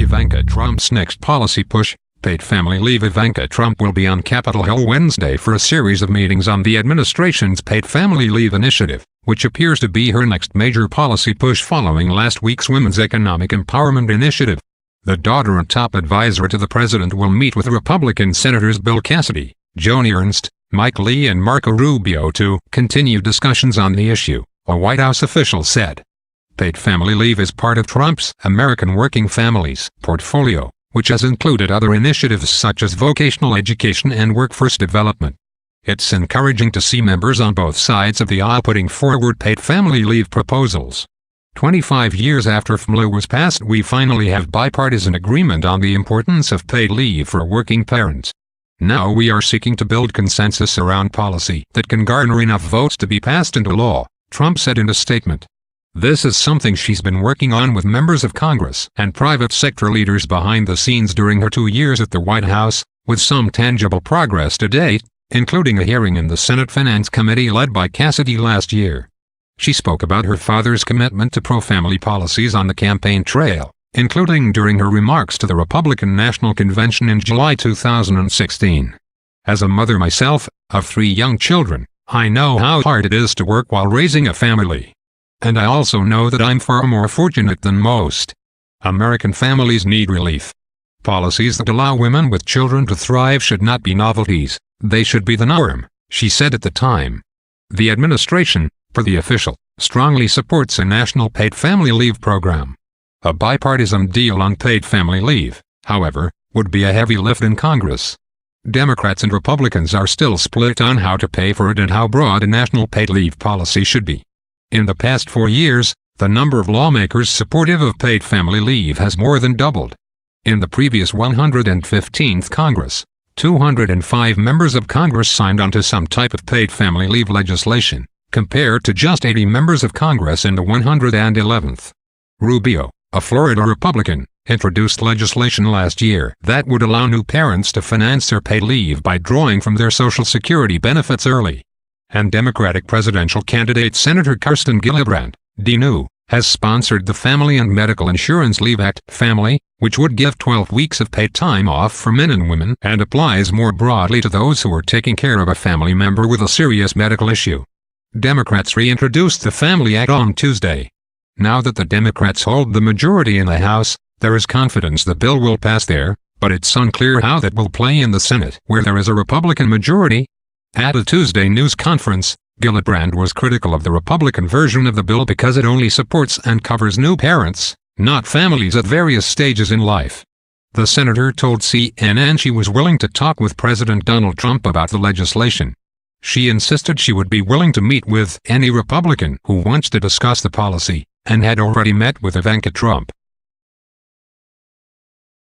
Ivanka Trump's next policy push, paid family leave. Ivanka Trump will be on Capitol Hill Wednesday for a series of meetings on the administration's paid family leave initiative, which appears to be her next major policy push following last week's Women's Economic Empowerment Initiative. The daughter and top advisor to the president will meet with Republican Senators Bill Cassidy, Joni Ernst, Mike Lee and Marco Rubio to continue discussions on the issue, a White House official said. Paid family leave is part of Trump's American Working Families portfolio, which has included other initiatives such as vocational education and workforce development. It's encouraging to see members on both sides of the aisle putting forward paid family leave proposals. 25 years after FMLA was passed, we finally have bipartisan agreement on the importance of paid leave for working parents. Now we are seeking to build consensus around policy that can garner enough votes to be passed into law, Trump said in a statement. This is something she's been working on with members of Congress and private sector leaders behind the scenes during her 2 years at the White House, with some tangible progress to date, including a hearing in the Senate Finance Committee led by Cassidy last year. She spoke about her father's commitment to pro-family policies on the campaign trail, including during her remarks to the Republican National Convention in July 2016. As a mother myself, of 3 young children, I know how hard it is to work while raising a family. And I also know that I'm far more fortunate than most. American families need relief. Policies that allow women with children to thrive should not be novelties, they should be the norm, she said at the time. The administration, per the official, strongly supports a national paid family leave program. A bipartisan deal on paid family leave, however, would be a heavy lift in Congress. Democrats and Republicans are still split on how to pay for it and how broad a national paid leave policy should be. In the past 4 years, the number of lawmakers supportive of paid family leave has more than doubled. In the previous 115th Congress, 205 members of Congress signed onto some type of paid family leave legislation, compared to just 80 members of Congress in the 111th. Rubio, a Florida Republican, introduced legislation last year that would allow new parents to finance their paid leave by drawing from their Social Security benefits early. And Democratic presidential candidate Senator Kirsten Gillibrand, DNU, has sponsored the Family and Medical Insurance Leave Act, Family, which would give 12 weeks of paid time off for men and women and applies more broadly to those who are taking care of a family member with a serious medical issue. Democrats reintroduced the Family Act on Tuesday. Now that the Democrats hold the majority in the House, there is confidence the bill will pass there, but it's unclear how that will play in the Senate, where there is a Republican majority. At a Tuesday news conference, Gillibrand was critical of the Republican version of the bill because it only supports and covers new parents, not families at various stages in life. The senator told CNN she was willing to talk with President Donald Trump about the legislation. She insisted she would be willing to meet with any Republican who wants to discuss the policy, and had already met with Ivanka Trump.